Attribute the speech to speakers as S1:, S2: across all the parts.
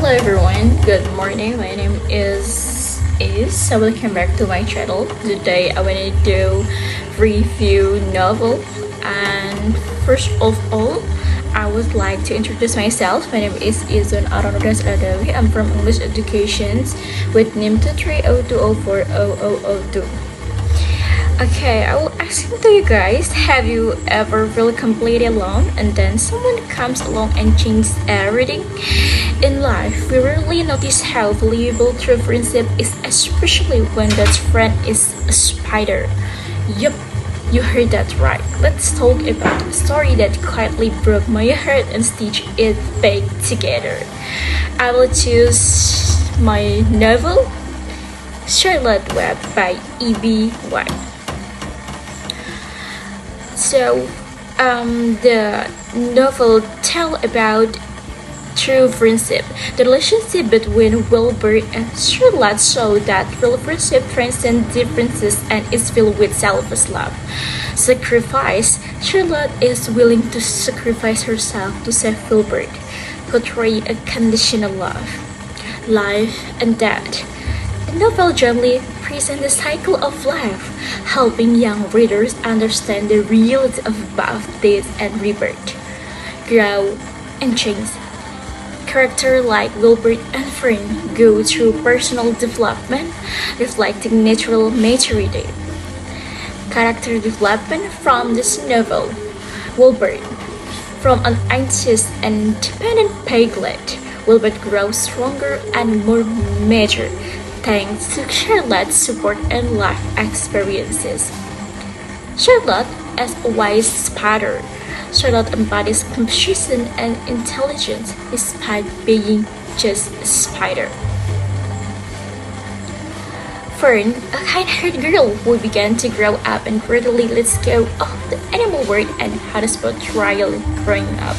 S1: Hello everyone, good morning. My name is so welcome back to my channel. Today I wanted to review novel, and first of all I would like to introduce myself. My name is Izzun Aronudas. I'm from English Educations with NIM 23020400002. Okay, I will ask to you guys, have you ever really completely alone and then someone comes along and changes everything? In life, we rarely notice how valuable true friendship is, especially when that friend is a spider. Yup, you heard that right. Let's talk about a story that quietly broke my heart and stitched it back together. I will choose my novel, Charlotte Web by E.B. White. So, the novel tells about true friendship. The relationship between Wilbur and Charlotte shows that real friendship transcends differences and is filled with selfless love. Sacrifice. Charlotte is willing to sacrifice herself to save Wilbur, portraying a conditional love, life, and death. The novel gently presents the cycle of life, helping young readers understand the reality of both death and rebirth, grow, and change. Characters like Wilbur and Fern go through personal development, reflecting natural maturity. Character development from this novel. Wilbur, from an anxious and dependent piglet, Wilbur grows stronger and more mature thanks to Charlotte's support and life experiences. Charlotte, as a wise spider, Charlotte embodies compassion and intelligence despite being just a spider. Fern, a kind-hearted girl who began to grow up and gradually lets go of the animal world and had spot trial growing up.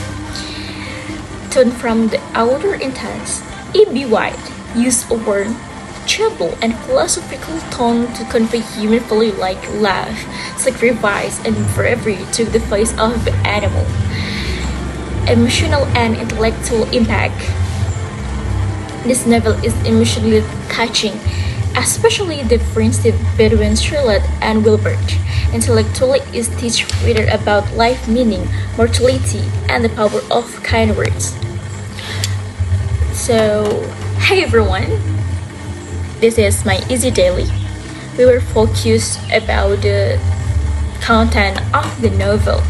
S1: Tone from the outer intense, E.B. White used a warm, gentle, and philosophical tone to convey human value like love, sacrifice, and bravery to the face of the animal. Emotional and intellectual impact. This novel is emotionally touching, especially the friendship between Charlotte and Wilbur. Intellectually, it teaches readers about life meaning, mortality, and the power of kind words. So, hey everyone! This is my Easy Daily. We will focus about the content of the novel.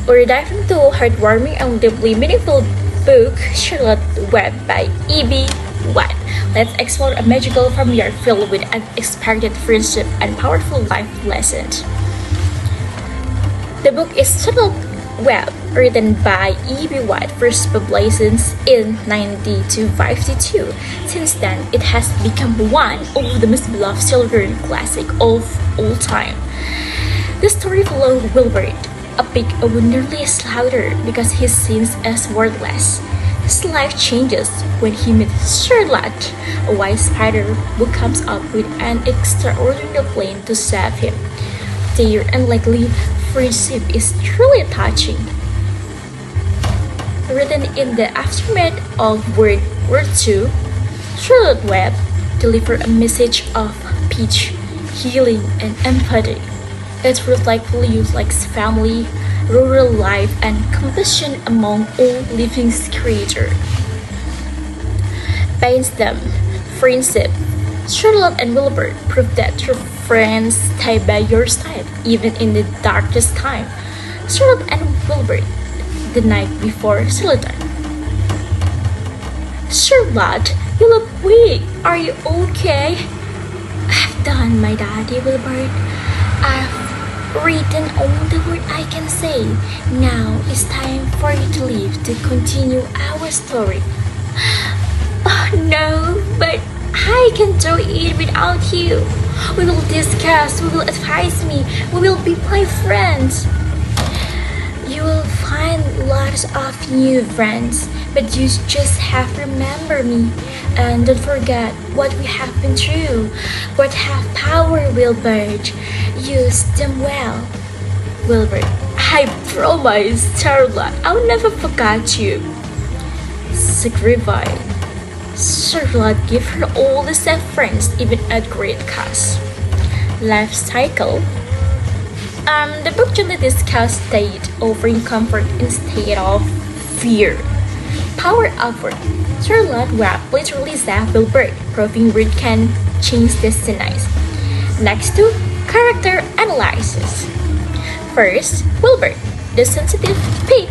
S1: We're diving into a heartwarming and deeply meaningful book, Charlotte Web by E.B. White. Let's explore a magical familiar filled with unexpected friendship and powerful life lessons. The book is Charlotte Web, written by E.B. White, first published in 1952. Since then, it has become one of the most beloved children's classics of all time. The story follows Wilbur, a pig who nearly slaughtered because he seems as worthless. His life changes when he meets Charlotte, a wise spider who comes up with an extraordinary plan to save him. Their unlikely friendship is truly touching. Written in the aftermath of World War II, Charlotte Web delivers a message of peace, healing, and empathy. It reflects values like family, rural life, and compassion among all living creatures. Binds them, friendship. Charlotte and Wilbur prove that true friends stay by your side even in the darkest time. Charlotte and Wilbur, the night before Charlotte. Charlotte, you look weak. Are you okay? I've done, my daddy, Wilbur. I've written all the word I can say. Now it's time for you to leave to continue our story. Oh no, but I can do it without you. We will discuss, we will advise me, we will be my friends. You will find lots of new friends, but you just have to remember me. And don't forget what we have been through. What have power, Wilbur. Use them well. Wilbur, I promise, Charlotte, I'll never forget you. sacrifice. Charlotte gave her all the safe friends, even at great cost. Life cycle. The book gently discusses state, offering comfort instead of fear. Power upward. Charlotte Webb literally saved Wilbur, proving word can change destinies. Next to character analysis. First, Wilbur, the sensitive pig.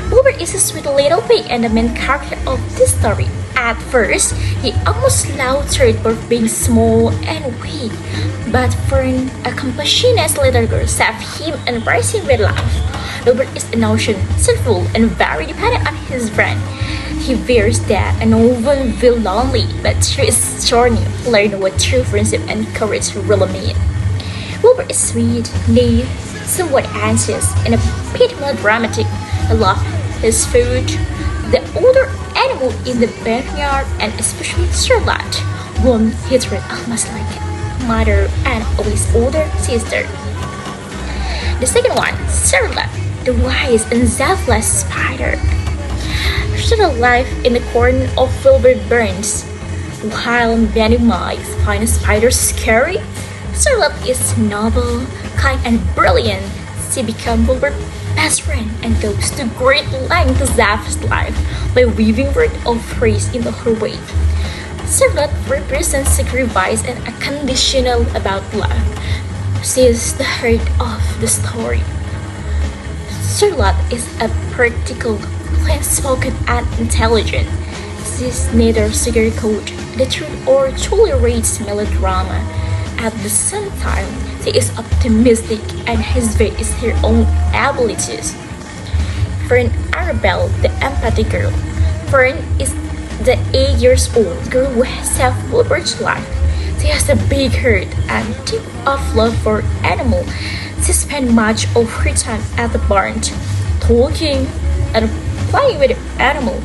S1: Wilbur is a sweet little pig and the main character of this story. At first, he almost slaughtered for being small and weak, but Fern, a compassionate little girl, saved him and raised him with love. Wilbur is emotional, self-full, and very dependent on his friend. He fears that and often feels lonely, but through his journey, learn what true friendship and courage really mean. Wilbur is sweet, naive, somewhat anxious, and a bit melodramatic. I love his food, the older animal in the backyard, and especially Charlotte, whom he treated almost like a mother and always older sister. The second one, Charlotte, the wise and selfless spider. Charlotte lives in the corner of Wilbur Burns. While many might find spiders scary, Charlotte is noble, kind, and brilliant. She becomes Wilbur's best friend and goes to great lengths to save his life by weaving words of praise into her way. Charlotte represents sacrifice and unconditional about love. She is the heart of the story. Charlotte is a practical, plain-spoken, and intelligent. She is neither sugarcoat the truth or tolerates melodrama. At the same time, she is optimistic and has faith in her own abilities. Fern Arabelle, the empathic girl. Fern is the 8-year-old girl who has saved Wilbur's life. She has a big heart and deep of love for animals. She spends much of her time at the barn, talking and playing with the animal.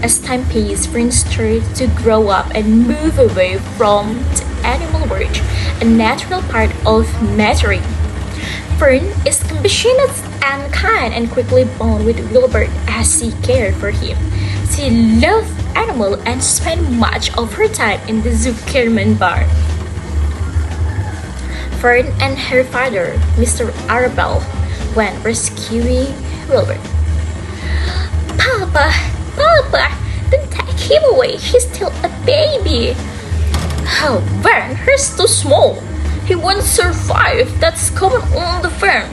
S1: As time passes, Fern starts to grow up and move away from the animal world, a natural part of maturing. Fern is compassionate and kind and quickly bond with Wilbur as she cared for him. She loves animals and spent much of her time in the Zuckerman barn. Fern and her father, Mr. Arabelle, went rescuing Wilbur. Papa, don't take him away. He's still a baby. Oh, Fern, he's too small. He won't survive. That's common on the farm.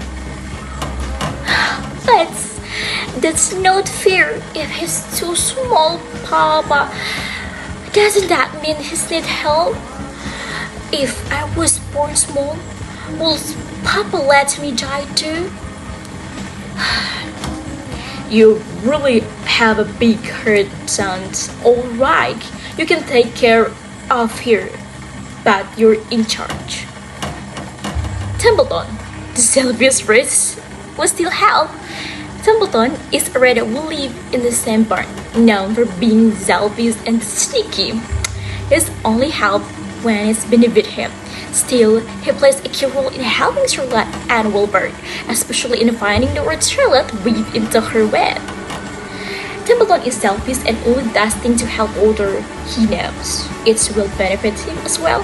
S1: That's not fair. If he's too small, Papa, doesn't that mean he needs help? If I was born small, will Papa let me die too? You really have a big heart, son. Alright, you can take care of here, but you're in charge. Templeton, the selfish race, will still help. Templeton is a rat who live in the same barn, known for being selfish and sneaky. His only help when it's benefit him. Still, he plays a key role in helping Charlotte and Wilbur, especially in finding the word Charlotte weave into her web. Templeton is selfish and only does things to help others he knows it will benefit him as well.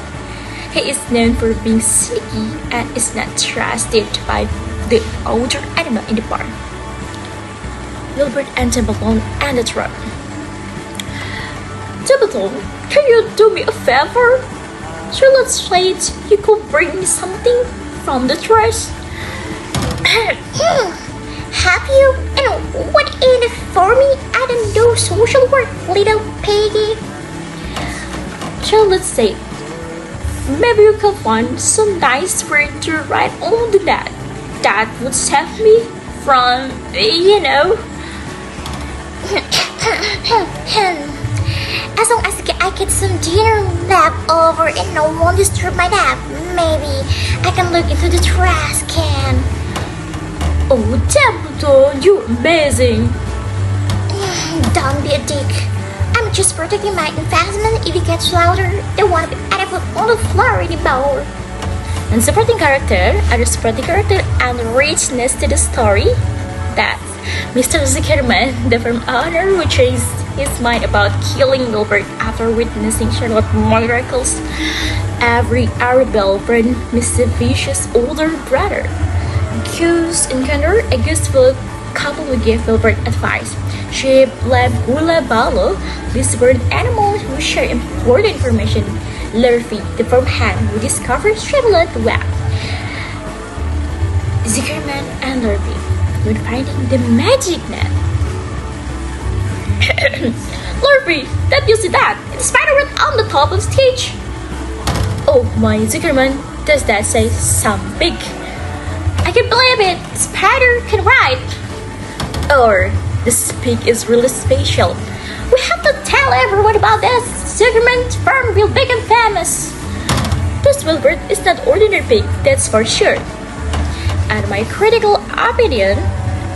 S1: He is known for being sneaky and is not trusted by the older animal in the barn. Wilbur and Templeton and the truck. Templeton, can you do me a favor? Charlotte said you could bring me something from the trash.
S2: Have you? And what in it for me? I don't do social work, little piggy.
S1: Charlotte said, maybe you can find some nice word to write on the net. That would save me from,
S2: As long as I get some dinner left over and no one disturb my nap, maybe I can look into the trash can.
S1: Oh, Templeton, you're amazing.
S2: Don't be a dick. I'm just protecting my investment. If it gets louder, they won't be edible on the floor anymore.
S1: And supporting character, other supporting character and richness to the story. That's Mr. Zuckerman, the firm owner who chased his mind about killing Wilbur after witnessing Charlotte's miracles. Every Arabelle-born mischievous older brother. Gus encountered a useful couple who gave Wilbur advice. She blamed Hula Balo, this bird animal who shared important information. Lurfy, the firm hand who discovered Charlotte Web. Zuckerman and Lurfy, when finding the magic net. Lurfy, that you see that? It's spider-web on the top of the stage. Oh my, Zuckerman, does that say something? I can't believe it! Spider can ride! Or, this pig is really special. We have to tell everyone about this! Zuckerman's farm will become famous! This Wilbur is not ordinary pig, that's for sure. And my critical opinion,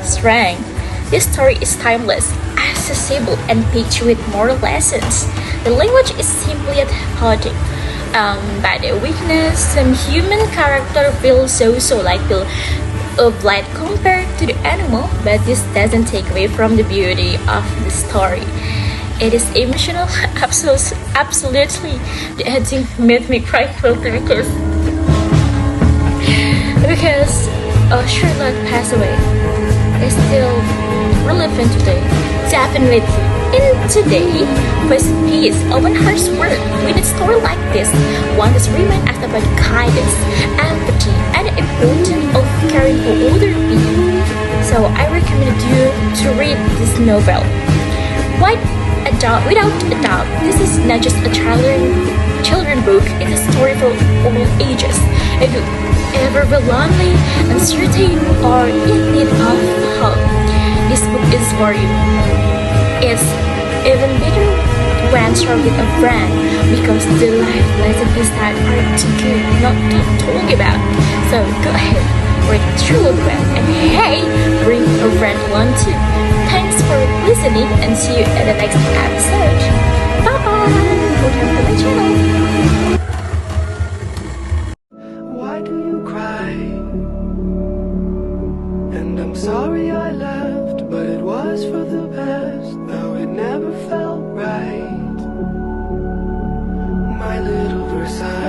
S1: strength. This story is timeless, accessible, and packed with moral lessons. The language is simply poetic. But the weakness, some human character feels so like Bill of light compared to the animal, but this doesn't take away from the beauty of the story. It is emotional, absolutely. The ending made me cry because Charlotte passed away. It's still relevant today. Definitely. In today, first peace, open heart's world. With a story like this, one must remind us about kindness, empathy, and the importance of caring for other people. So I recommend you to read this novel. Without a doubt, this is not just a children's book, it's a story for all ages. If you ever feel lonely, uncertain, or in need of help, this book is for you. It's even better when shared with a friend because the life lessons inside are too good not to talk about. So go ahead, read through the book and hey, bring a friend along too. Thanks for listening and see you at the next episode. Bye bye! Welcome to my channel.
S3: Why do you cry? And I'm sorry I left, but it was for the best, though it never felt right. My little Versailles.